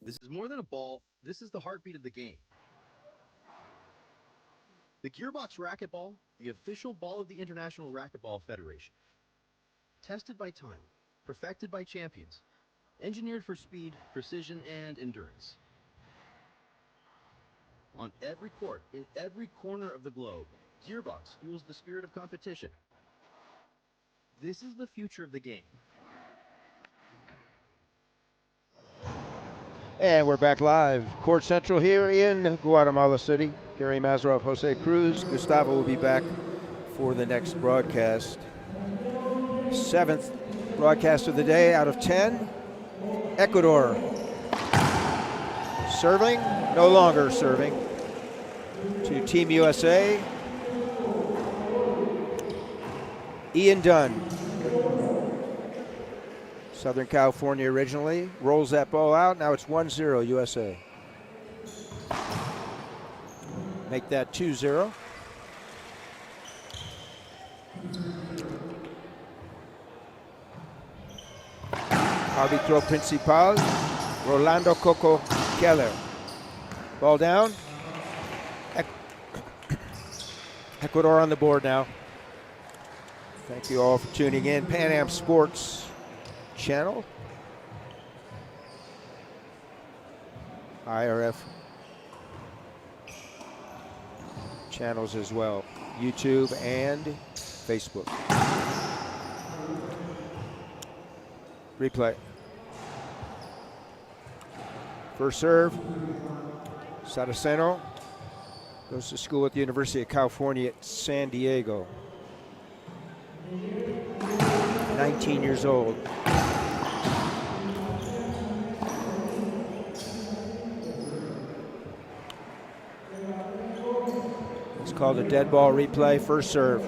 This is more than a ball, this is the heartbeat of the game. The Gearbox Racquetball, the official ball of the International Racquetball Federation. Tested by time, perfected by champions, engineered for speed, precision, and endurance. On every court, in every corner of the globe, Gearbox fuels the spirit of competition. This is the future of the game. And we're back live. Court Central here in Guatemala City. Gary Mazarov, Jose Cruz. Gustavo will be back for the next broadcast. 7th broadcast of the day out of 10. Ecuador. Serving, no longer serving. To Team USA. Ian Dunn. Southern California originally, rolls that ball out. Now it's 1-0 USA. Make that 2-0. Arbitro principal, Rolando Coco Keller. Ball down. Ecuador on the board now. Thank you all for tuning in. Pan Am Sports channel, IRF channels as well, YouTube and Facebook. Replay. First serve, Saraceno goes to school at the University of California at San Diego. 19 years old. It's called a dead ball replay. First serve.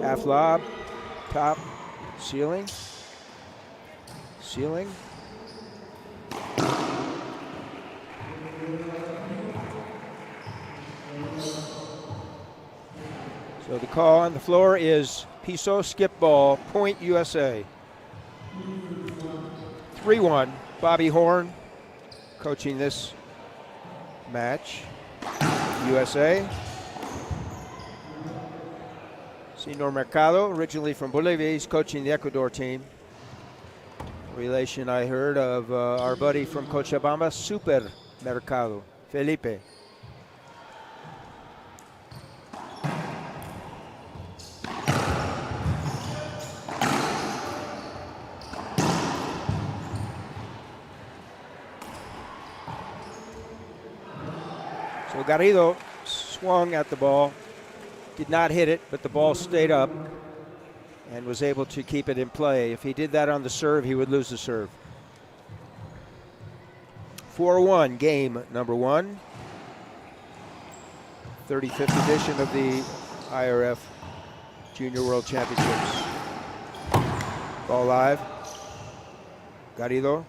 Half lob, top, ceiling, ceiling. So the call on the floor is piso, skip ball, point USA. 3-1, Bobby Horn coaching this match, USA. Senor Mercado, originally from Bolivia, he's coaching the Ecuador team. Relation I heard of our buddy from Cochabamba, Super Mercado, Felipe. So Garrido swung at the ball, did not hit it, but the ball stayed up and was able to keep it in play. If he did that on the serve, he would lose the serve. 4-1, game number 1. 35th edition of the IRF Junior World Championships. Ball live. Garrido.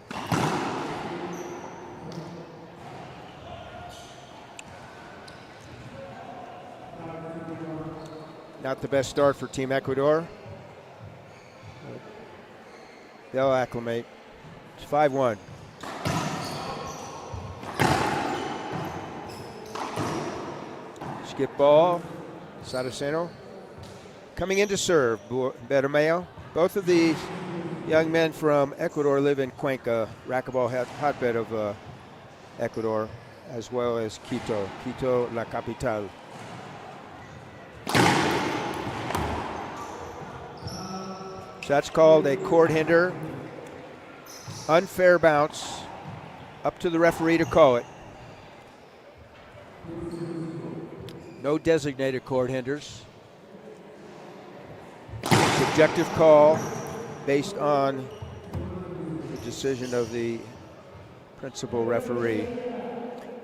Not the best start for Team Ecuador. They'll acclimate. It's 5-1. Skip ball. Saraceno. Coming in to serve, Bermeo. Both of these young men from Ecuador live in Cuenca, racquetball hotbed of Ecuador, as well as Quito. Quito, la capital. So that's called a court hinder. Unfair bounce. Up to the referee to call it. No designated court hinders. Subjective call based on the decision of the principal referee.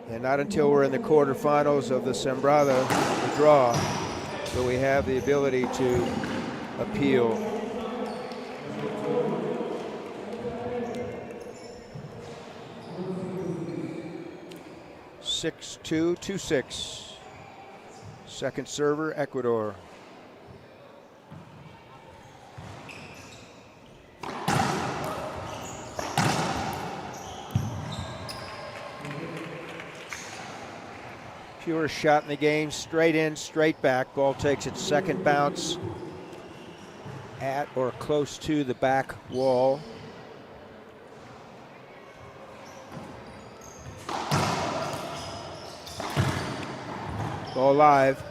And not until we're in the quarterfinals of the Sembrada, the draw, will we have the ability to appeal. (6-2, 2-6). Second server, Ecuador. Pure shot in the game, straight in, straight back. Ball takes its second bounce at or close to the back wall. Ball live.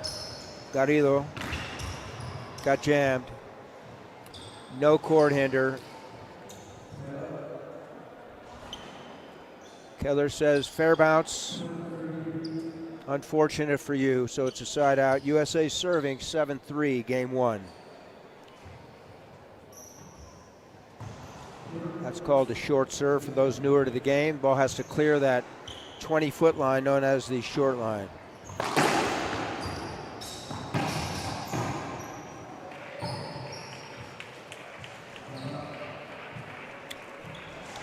Garrido got jammed. No court hinder. Keller says fair bounce. Unfortunate for you, so it's a side out. USA serving 7-3, game 1. That's called a short serve for those newer to the game. Ball has to clear that 20-foot line known as the short line.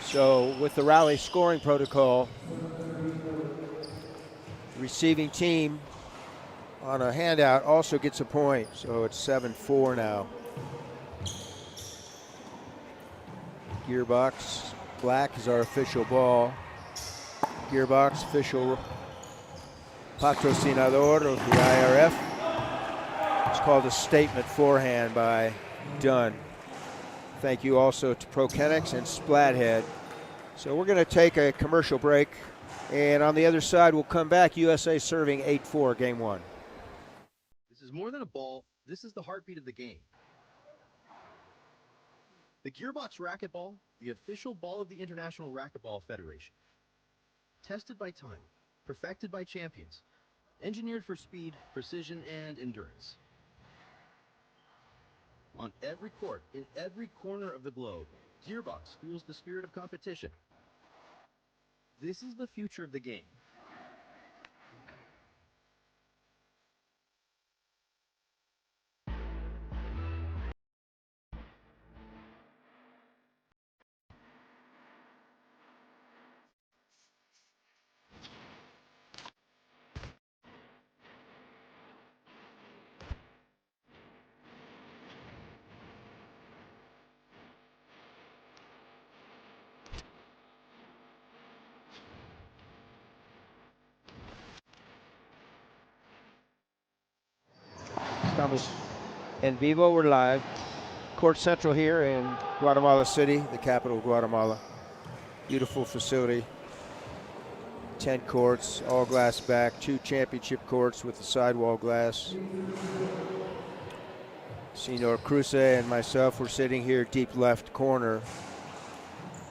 So with the rally scoring protocol, receiving team on a handout also gets a point, so it's 7-4 now. Gearbox black is our official ball. Gearbox official patrocinador of the IRF. It's called a statement forehand by DUNN. Thank you also to Prokenix and Splathead. So we're going to take a commercial break. And on the other side, we'll come back. USA serving 8-4, game 1. This is more than a ball. This is the heartbeat of the game. The Gearbox Racquetball, the official ball of the International Racquetball Federation. Tested by time, perfected by champions, engineered for speed, precision, and endurance. On every court, in every corner of the globe, Gearbox fuels the spirit of competition. This is the future of the game. Estamos en vivo, we're live. Court Central here in Guatemala City, the capital of Guatemala. Beautiful facility. 10 courts, all glass back, 2 championship courts with the sidewall glass. Senor Cruce and myself were sitting here deep left corner.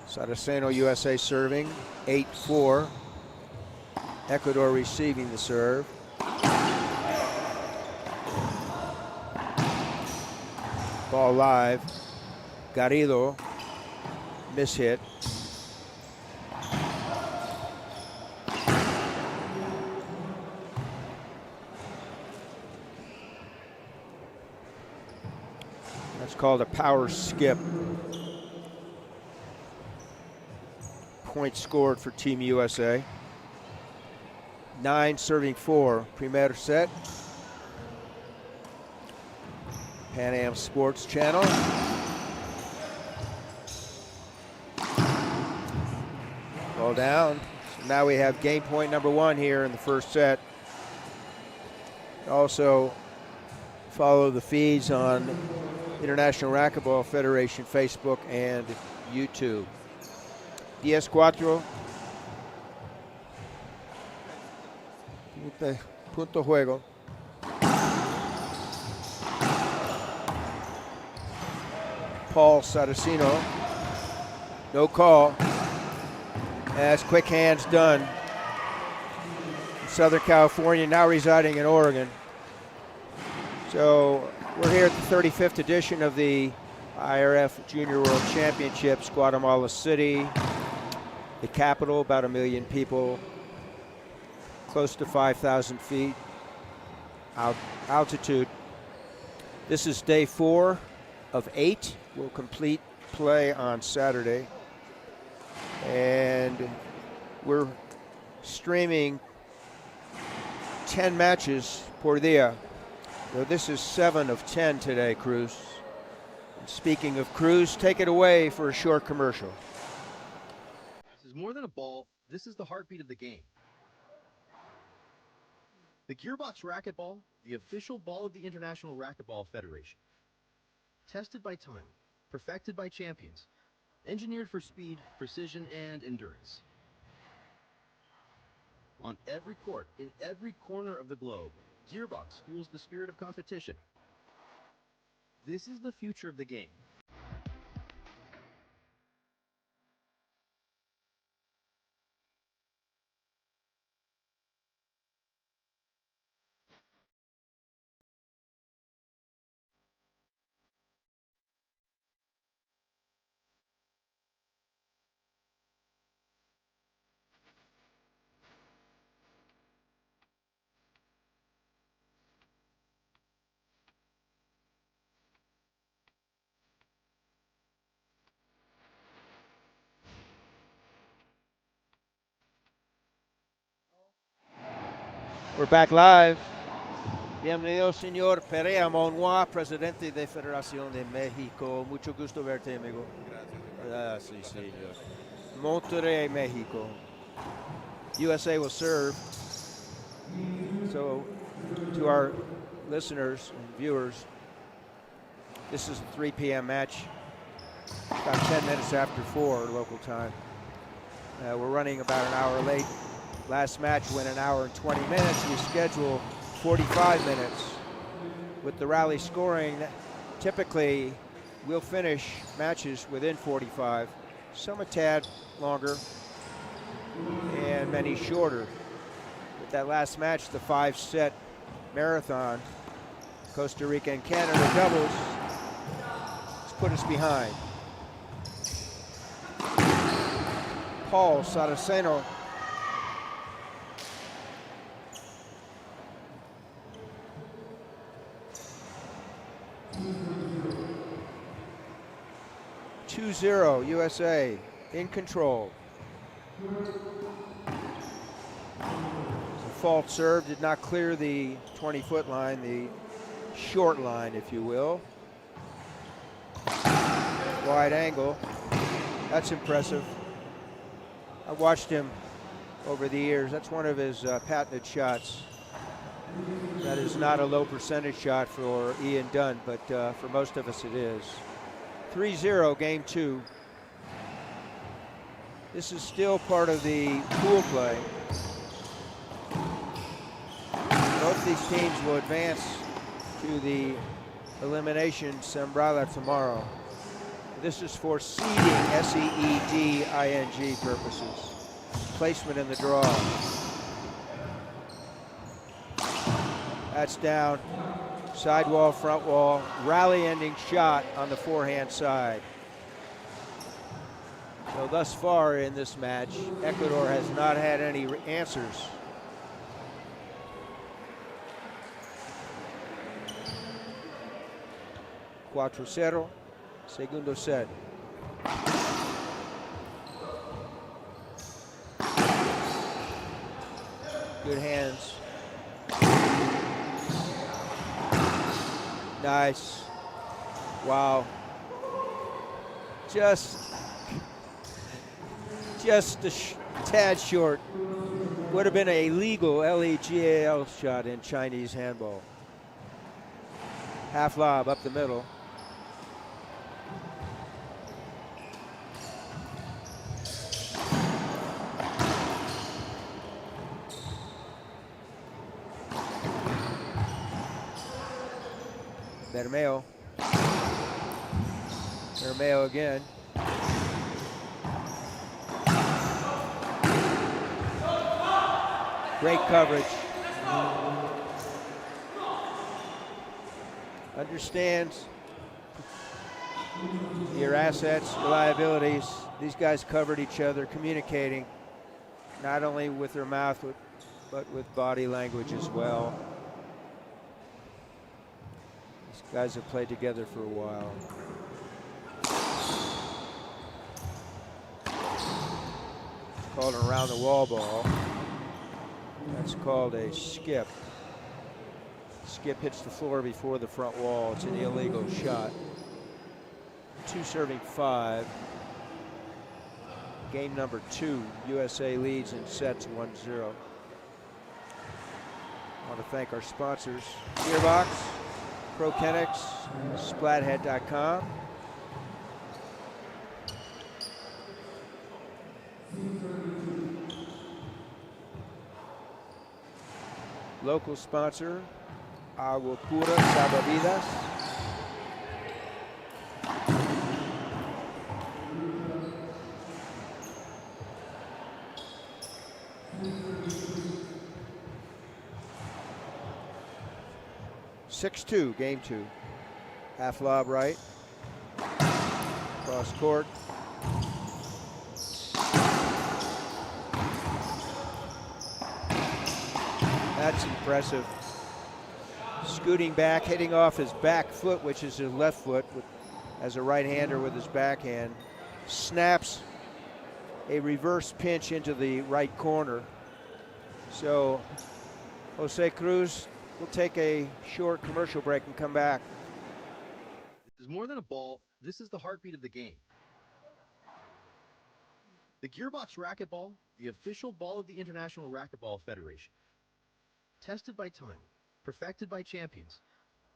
SARACENO USA serving, 8-4. Ecuador receiving the serve. Ball live. Garrido, mishit. That's called a power skip. Point scored for Team USA. 9 serving 4. Primer set. Pan Am Sports Channel. Ball down. So now we have game point number 1 here in the first set. Also follow the feeds on International Racquetball Federation Facebook and YouTube. 10-4. Punto juego. Paul Saraceno, no call, as quick hands done. Southern California, now residing in Oregon. So we're here at the 35th edition of the IRF Junior World Championships, Guatemala City. the capital, about 1 million people, close to 5,000 feet altitude. This is day 4 of 8. We'll complete play on Saturday. And we're streaming 10 matches por dia. So this is 7 of 10 today, Cruz. And speaking of Cruz, take it away for a short commercial. This is more than a ball. This is the heartbeat of the game. The Gearbox Racquetball, the official ball of the International Racquetball Federation. Tested by time, perfected by champions, engineered for speed, precision, and endurance. On every court, in every corner of the globe, Gearbox fuels the spirit of competition. This is the future of the game. We're back live. Bienvenido, señor Perea Monroy, presidente de Federación de México. Mucho gusto verte, amigo. Gracias. Sí, señor. Monterrey, Mexico. USA will serve. So, to our listeners and viewers, this is a 3 p.m. match. About 10 minutes after 4 local time. We're running about an hour late. Last match went an hour and 20 minutes. We schedule 45 minutes. With the rally scoring, typically we'll finish matches within 45. Some a tad longer and many shorter. With that last match, the 5-set marathon, Costa Rica and Canada doubles, has put us behind. Paul SARACENO (2-0) USA in control. Fault serve did not clear the 20-foot line, the short line, if you will. Wide angle. That's impressive. I've watched him over the years. That's one of his patented shots. That is not a low percentage shot for Ian Dunn, but for most of us it is. 3-0, game 2. This is still part of the pool play. Both these teams will advance to the elimination sembrada tomorrow. This is for seeding, S-E-E-D-I-N-G purposes. Placement in the draw. That's down. Sidewall, front wall. Rally ending shot on the forehand side. So thus far in this match, Ecuador has not had any answers. Cuatro cero, segundo set. Good hands. Nice. Wow. Just a tad short. Would have been a legal L-E-G-A-L shot in Chinese handball. Half lob up the middle. BERMEO. BERMEO again. Great coverage. Understands your assets, your liabilities, These guys covered each other, communicating not only with their mouth, but with body language as well. These guys have played together for a while. It's called an around the wall ball. That's called a skip. Skip hits the floor before the front wall. It's an illegal shot. 2 serving 5. Game number 2. USA leads in sets 1-0. I want to thank our sponsors, Gearbox, ProKennex, Splathead.com. Local sponsor, Agua Pura Salvavidas. (6-2) game 2. Half lob right. Cross court. That's impressive. Scooting back, hitting off his back foot, which is his left foot, as a right-hander with his backhand. Snaps a reverse pinch into the right corner. So Jose Cruz will take a short commercial break and come back. This is more than a ball. This is the heartbeat of the game. The Gearbox Racquetball, the official ball of the International Racquetball Federation. Tested by time, perfected by champions,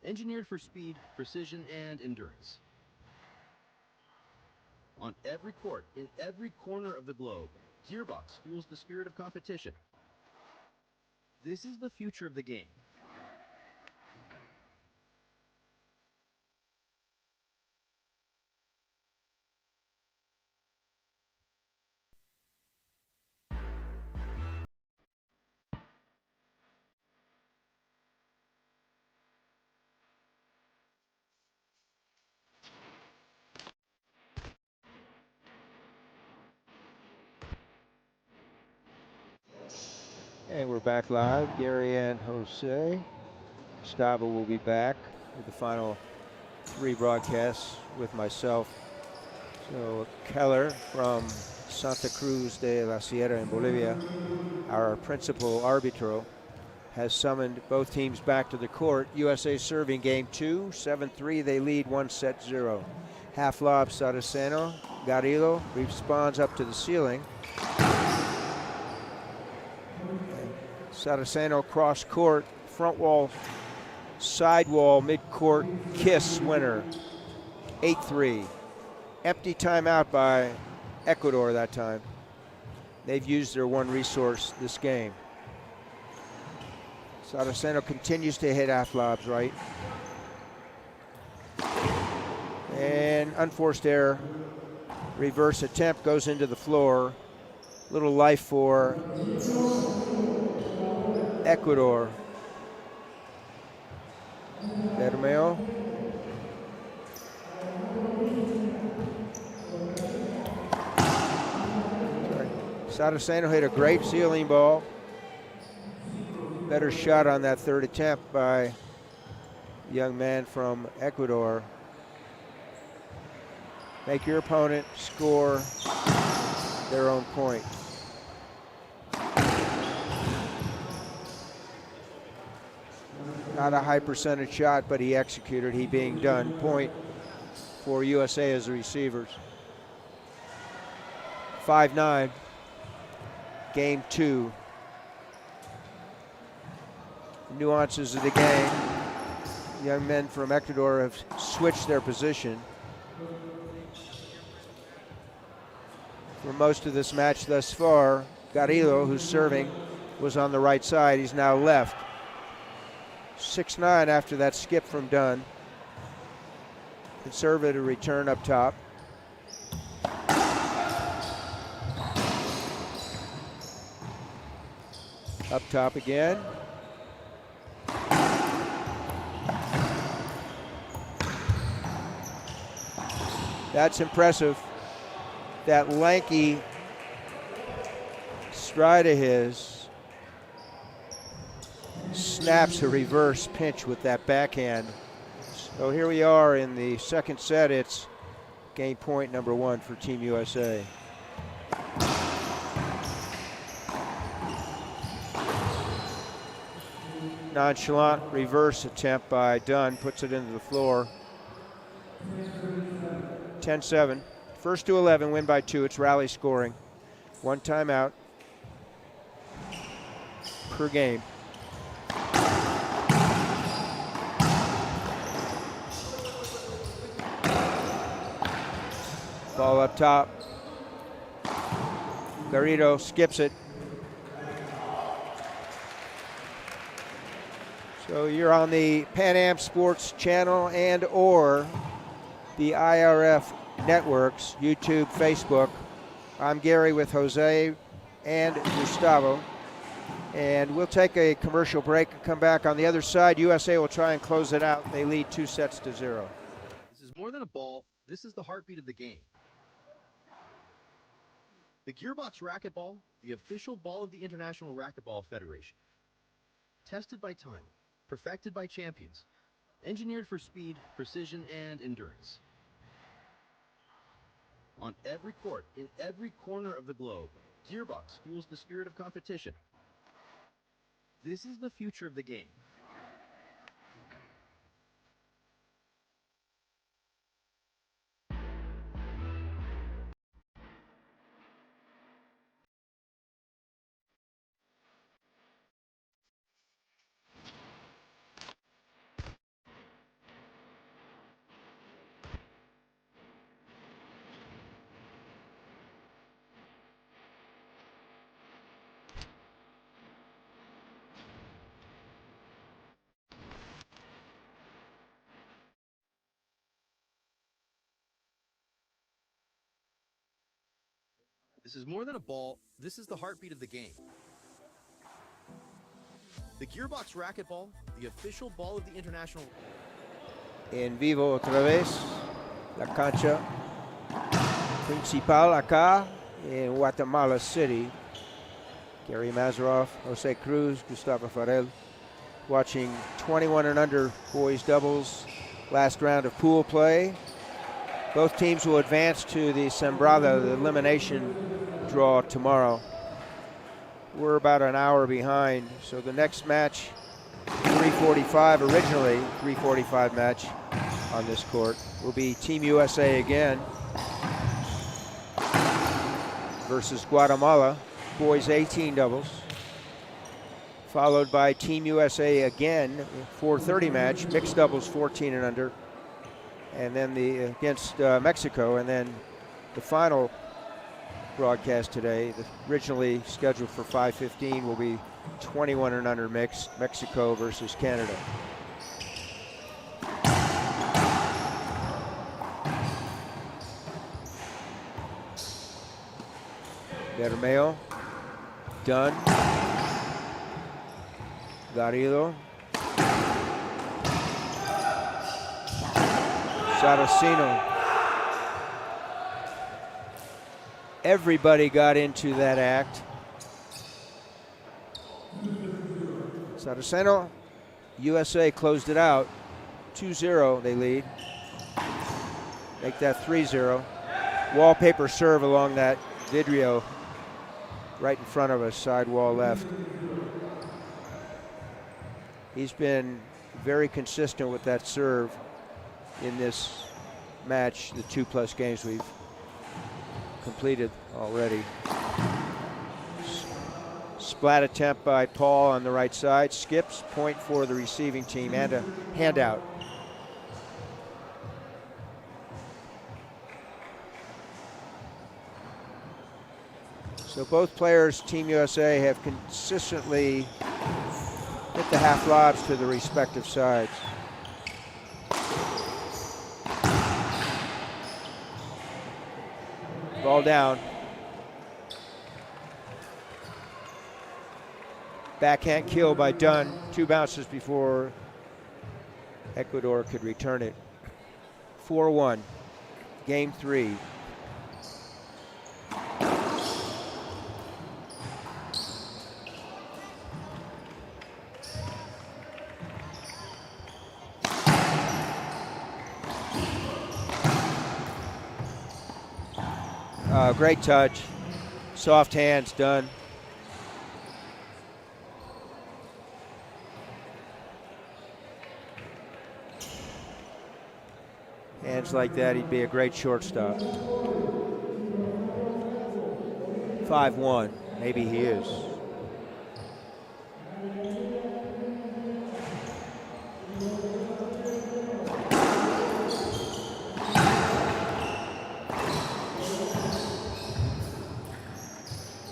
engineered for speed, precision, and endurance. On every court, in every corner of the globe, Gearbox fuels the spirit of competition. This is the future of the game. And we're back live. Gary and Jose. Gustavo will be back with the final 3 broadcasts with myself. So Keller from Santa Cruz de la Sierra in Bolivia, our principal arbitro, has summoned both teams back to the court. USA serving game 2, 7-3. They lead 1-0. Half lob Saraceno. Garrido responds up to the ceiling. Saraceno cross court, front wall, side wall, mid court, kiss winner. 8-3. Empty timeout by Ecuador that time. They've used their one resource this game. Saraceno continues to hit half lobs right. And unforced error. Reverse attempt goes into the floor. Little life for Ecuador. Bermeo. Saraceno hit a great ceiling ball. Better shot on that third attempt by the young man from Ecuador. Make your opponent score their own point. Not a high percentage shot, but he executed. He being done. Point for USA as the receivers. 5-9. Game 2. Nuances of the game. Young men from Ecuador have switched their position. For most of this match thus far, Garrido, who's serving, was on the right side. He's now left. 6-9 after that skip from Dunn. Conservative return up top. Up top again. That's impressive. that lanky stride of his, snaps a reverse pinch with that backhand. So here we are in the second set. It's game point number 1 for Team USA. Nonchalant reverse attempt by Dunn, puts it into the floor. 10-7. First to 11, win by 2. It's rally scoring. 1 timeout per game. Ball up top. Garrido skips it. So you're on the Pan Am Sports channel and or the IRF networks, YouTube, Facebook. I'm Gary with Jose and Gustavo. And we'll take a commercial break and come back. On the other side, USA will try and close it out. They lead 2-0. This is more than a ball. This is the heartbeat of the game. The Gearbox Racquetball, the official ball of the International Racquetball Federation. Tested by time, perfected by champions, engineered for speed, precision, and endurance. On every court, in every corner of the globe, Gearbox fuels the spirit of competition. This is the future of the game. This is more than a ball. This is the heartbeat of the game. The Gearbox Racquetball, the official ball of the International. En vivo otra vez, la cancha principal acá en Guatemala City. Gary Mazeroff, Jose Cruz, Gustavo Farel, watching 21 and under boys doubles, last round of pool play. Both teams will advance to the Sembrada, the elimination draw tomorrow. We're about an hour behind, so the next match, 3:45, originally 3:45 match on this court, will be Team USA again versus Guatemala, boys 18 doubles, followed by Team USA again, 4:30 match, mixed doubles 14 and under, and then against Mexico, and then the final broadcast today, originally scheduled for 5:15, will be 21 and under mixed, Mexico versus Canada. Bermeo, Dunn, Garrido, SARACENO. Everybody got into that act. SARACENO, USA closed it out. 2-0 they lead. Make that 3-0. Wallpaper serve along that vidrio right in front of us, side wall left. He's been very consistent with that serve in this match, the 2+ games we've completed already. Splat attempt by Paul on the right side. Skips, point for the receiving team, and a handout. So both players, Team USA, have consistently hit the half lobs to the respective sides. Ball down. Backhand kill by Dunn. 2 bounces before Ecuador could return it. 4-1, game 3. Great touch. Soft hands, Dunn. Hands like that, he'd be a great shortstop. 5-1, maybe he is.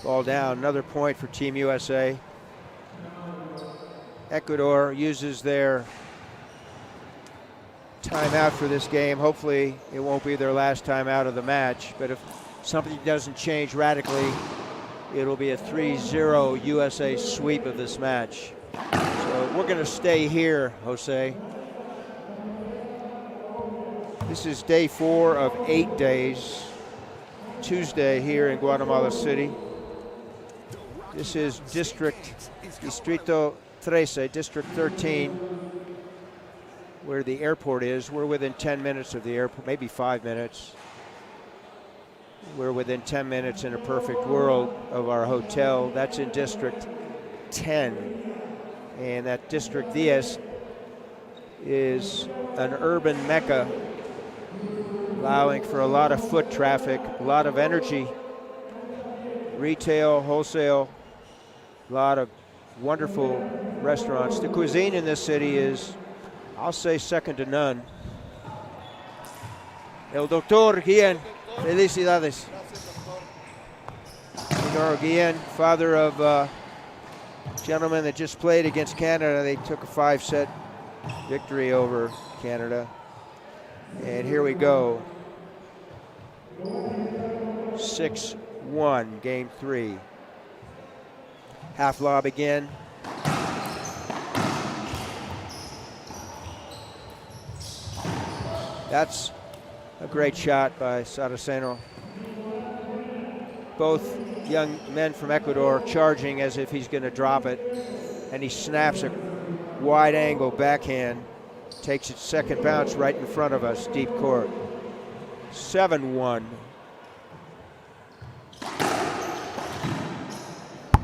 Ball down, another point for Team USA. Ecuador uses their timeout for this game. Hopefully it won't be their last time out of the match, but if something doesn't change radically, it'll be a 3-0 USA sweep of this match. So we're gonna stay here, Jose. This is day 4 of 8 days. Tuesday here in Guatemala City. This is Distrito 13, District 13, where the airport is. We're within 10 minutes of the airport, maybe 5 minutes. We're within 10 minutes in a perfect world of our hotel. That's in District 10. And that District 10 is an urban mecca, allowing for a lot of foot traffic, a lot of energy, retail, wholesale, a lot of wonderful restaurants. The cuisine in this city is, I'll say, second to none. El Doctor Guillen, felicidades. Senor Guillen, father of a gentleman that just played against Canada. They took a 5-set victory over Canada. And here we go. 6-1, game 3. Half lob again. That's a great shot by SARACENO. Both young men from Ecuador charging as if he's going to drop it. And he snaps a wide angle backhand. Takes its second bounce right in front of us, deep court. 7-1.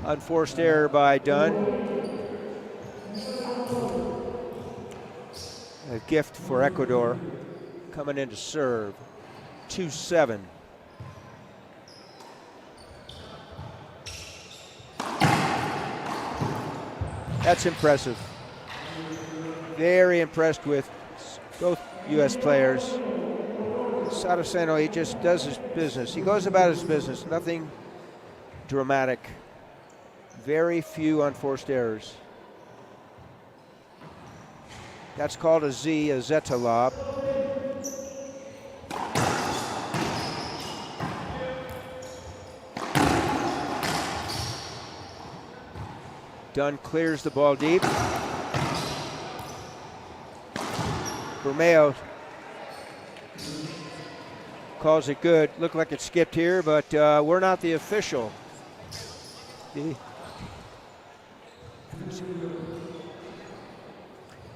Unforced error by Dunn. A gift for Ecuador. Coming in to serve. 2-7. That's impressive. Very impressed with both U.S. players. SARACENO, he just does his business. He goes about his business, nothing dramatic. Very few unforced errors. That's called a Zeta lob. Dunn clears the ball deep. BERMEO calls it good. Looked like it skipped here, but we're not the official.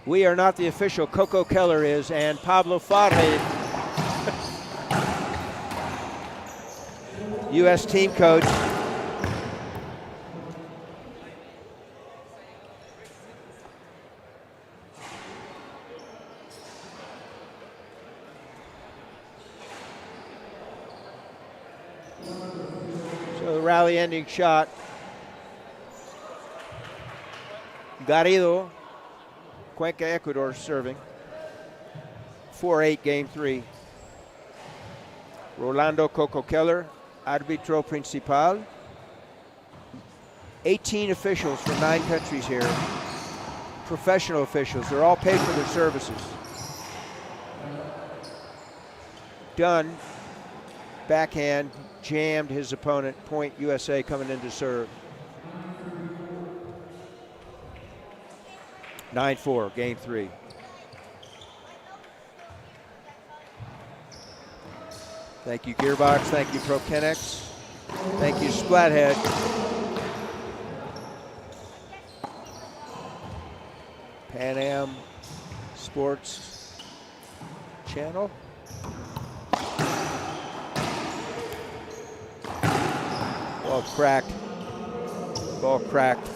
We are not the official. Coco Keller is, and Pablo Farre, U.S. team coach. So the rally ending shot. Garrido, Cuenca, Ecuador serving. 4-8 game 3. Rolando Coco Keller, arbitro principal. 18 officials from 9 countries here. Professional officials, they're all paid for their services. Dunn, backhand, jammed his opponent. Point USA coming in to serve. 9-4, game 3. Thank you, Gearbox. Thank you, ProKennex. Thank you, Splathead. Pan Am Sports Channel. Ball cracked. Ball cracked.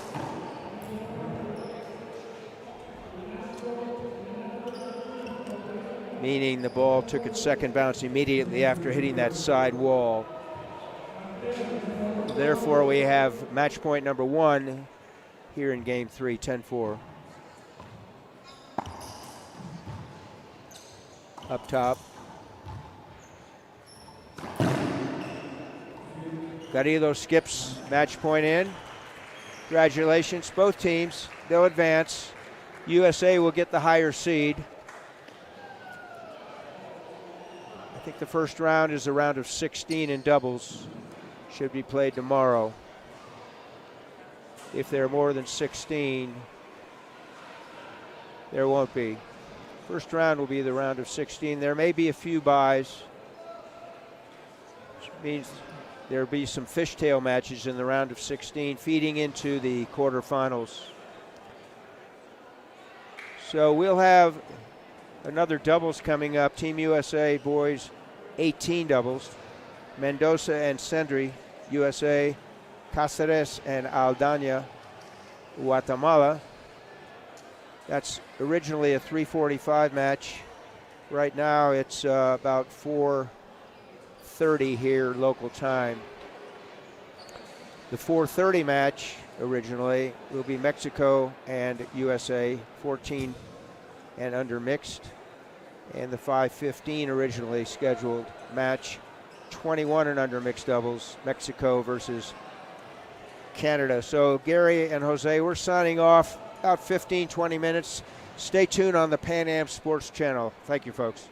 Meaning the ball took its second bounce immediately after hitting that side wall. Therefore, we have match point number 1 here in game 3, 10-4. Up top. Garrido skips match point in. Congratulations, both teams. They'll advance. USA will get the higher seed. I think the first round is a round of 16 in doubles. Should be played tomorrow. If there are more than 16, there won't be. First round will be the round of 16. There may be a few buys, which means there'll be some fishtail matches in the round of 16 feeding into the quarterfinals. So we'll have another doubles coming up. Team USA boys 18 doubles. Mendoza and Sendri, USA. Cáceres and Aldana, Guatemala. That's originally a 3:45 match. Right now it's about 4:30 here local time. The 4:30 match originally will be Mexico and USA, 14 and under mixed. And the 5:15 originally scheduled match, 21 and under mixed doubles, Mexico versus Canada. So Gary and Jose, we're signing off about 15, 20 minutes. Stay tuned on the Pan Am Sports Channel. Thank you, folks.